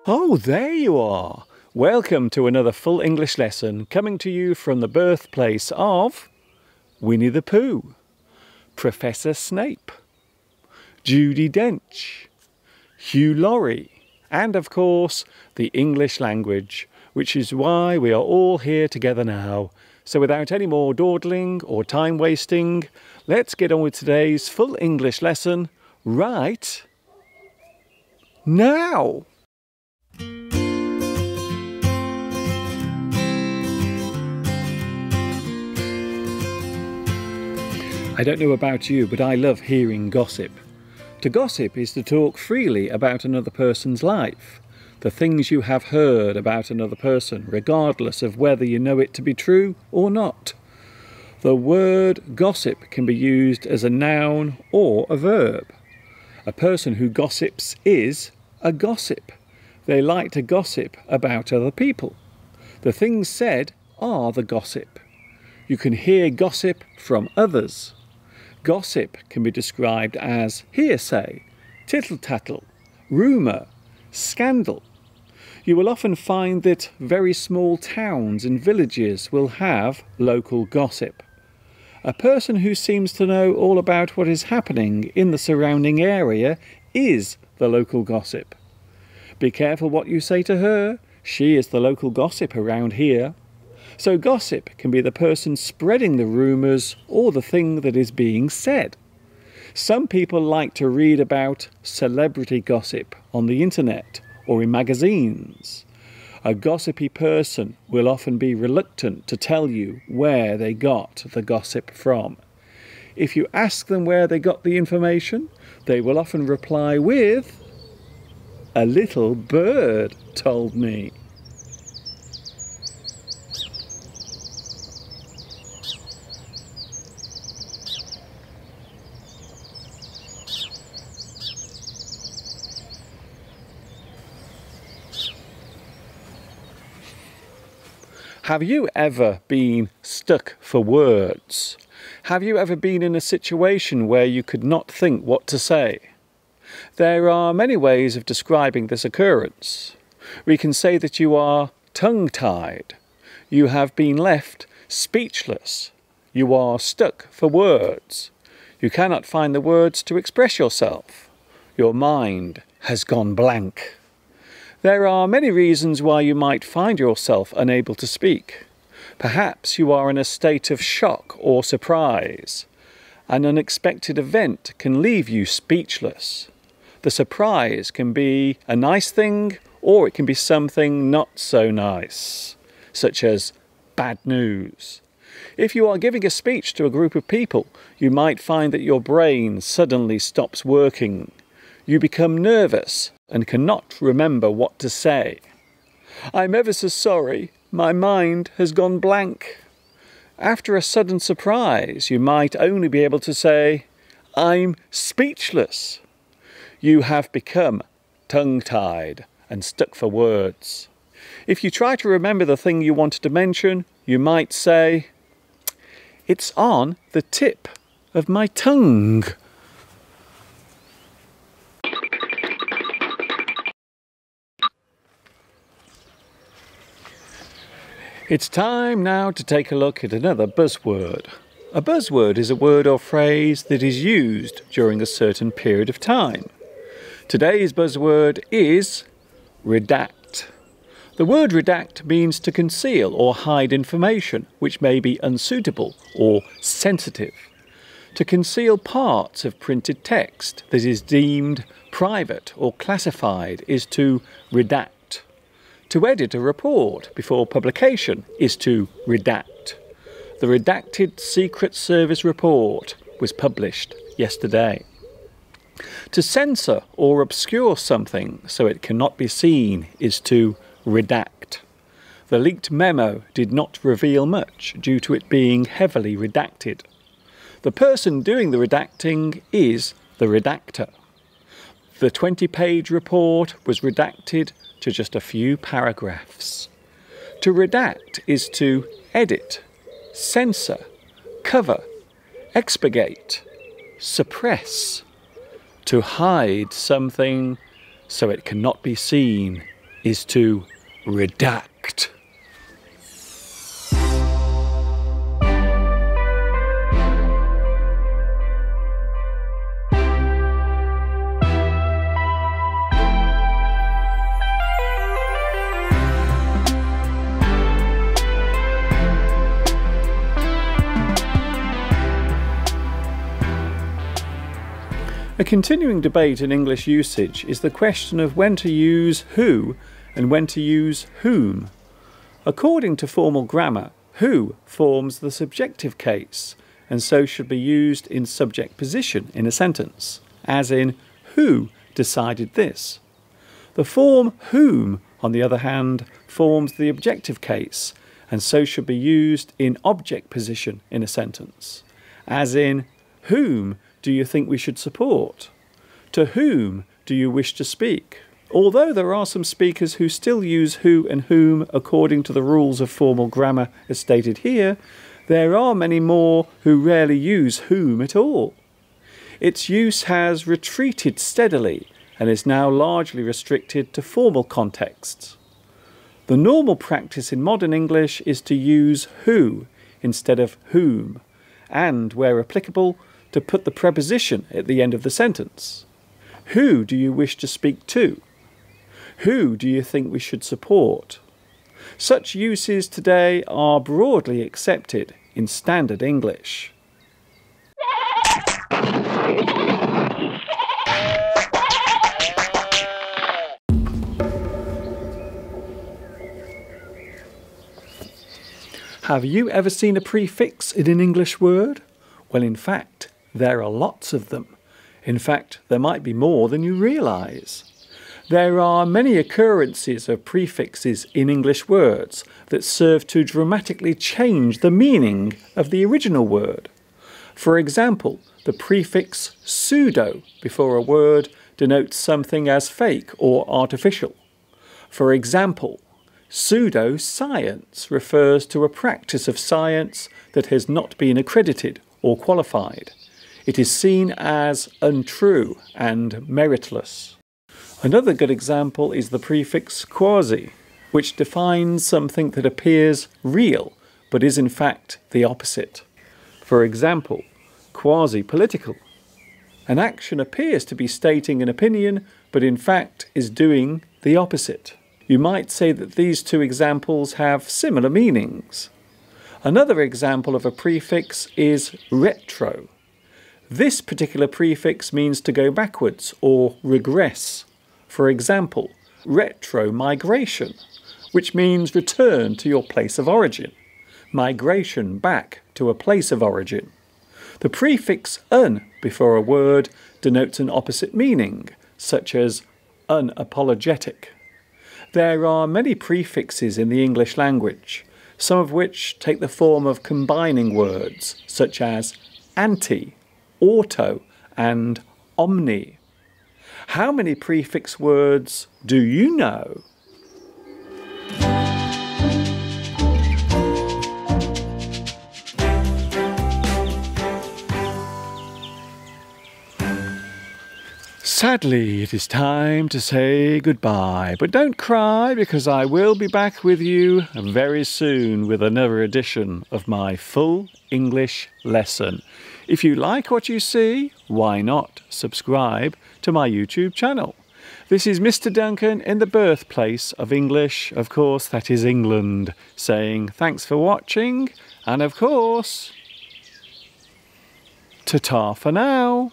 Oh, there you are! Welcome to another full English lesson coming to you from the birthplace of Winnie the Pooh, Professor Snape, Judi Dench, Hugh Laurie, and of course the English language, which is why we are all here together now. So without any more dawdling or time wasting, let's get on with today's full English lesson right now. I don't know about you, but I love hearing gossip. To gossip is to talk freely about another person's life, the things you have heard about another person, regardless of whether you know it to be true or not. The word gossip can be used as a noun or a verb. A person who gossips is a gossip. They like to gossip about other people. The things said are the gossip. You can hear gossip from others. Gossip can be described as hearsay, tittle-tattle, rumour, scandal. You will often find that very small towns and villages will have local gossip. A person who seems to know all about what is happening in the surrounding area is the local gossip. Be careful what you say to her. She is the local gossip around here. So gossip can be the person spreading the rumours or the thing that is being said. Some people like to read about celebrity gossip on the internet or in magazines. A gossipy person will often be reluctant to tell you where they got the gossip from. If you ask them where they got the information, they will often reply with, "A little bird told me." Have you ever been stuck for words? Have you ever been in a situation where you could not think what to say? There are many ways of describing this occurrence. We can say that you are tongue-tied. You have been left speechless. You are stuck for words. You cannot find the words to express yourself. Your mind has gone blank. There are many reasons why you might find yourself unable to speak. Perhaps you are in a state of shock or surprise. An unexpected event can leave you speechless. The surprise can be a nice thing, or it can be something not so nice, such as bad news. If you are giving a speech to a group of people, you might find that your brain suddenly stops working. You become nervous and cannot remember what to say. "I'm ever so sorry, my mind has gone blank." After a sudden surprise, you might only be able to say, "I'm speechless." You have become tongue-tied and stuck for words. If you try to remember the thing you wanted to mention, you might say, "It's on the tip of my tongue." It's time now to take a look at another buzzword. A buzzword is a word or phrase that is used during a certain period of time. Today's buzzword is redact. The word redact means to conceal or hide information which may be unsuitable or sensitive. To conceal parts of printed text that is deemed private or classified is to redact. To edit a report before publication is to redact. The redacted Secret Service report was published yesterday. To censor or obscure something so it cannot be seen is to redact. The leaked memo did not reveal much due to it being heavily redacted. The person doing the redacting is the redactor. The 20-page report was redacted to just a few paragraphs. To redact is to edit, censor, cover, expurgate, suppress. To hide something so it cannot be seen is to redact. A continuing debate in English usage is the question of when to use who and when to use whom. According to formal grammar, who forms the subjective case and so should be used in subject position in a sentence, as in who decided this. The form whom, on the other hand, forms the objective case and so should be used in object position in a sentence, as in whom do you think we should support? To whom do you wish to speak? Although there are some speakers who still use who and whom according to the rules of formal grammar as stated here, there are many more who rarely use whom at all. Its use has retreated steadily and is now largely restricted to formal contexts. The normal practice in modern English is to use who instead of whom, and, where applicable, to put the preposition at the end of the sentence. Who do you wish to speak to? Who do you think we should support? Such uses today are broadly accepted in standard English. Have you ever seen a prefix in an English word? Well, in fact, there are lots of them. In fact, there might be more than you realise. There are many occurrences of prefixes in English words that serve to dramatically change the meaning of the original word. For example, the prefix pseudo before a word denotes something as fake or artificial. For example, pseudo-science refers to a practice of science that has not been accredited or qualified. It is seen as untrue and meritless. Another good example is the prefix quasi, which defines something that appears real but is in fact the opposite. For example, quasi-political. An action appears to be stating an opinion but in fact is doing the opposite. You might say that these two examples have similar meanings. Another example of a prefix is retro. This particular prefix means to go backwards or regress. For example, retro-migration, which means return to your place of origin. Migration back to a place of origin. The prefix un before a word denotes an opposite meaning, such as unapologetic. There are many prefixes in the English language, some of which take the form of combining words, such as anti, auto, and omni. How many prefix words do you know? Sadly, it is time to say goodbye, but don't cry because I will be back with you very soon with another edition of my full English lesson. If you like what you see, why not subscribe to my YouTube channel? This is Mr. Duncan in the birthplace of English, of course that is England, saying thanks for watching and of course, ta-ta for now.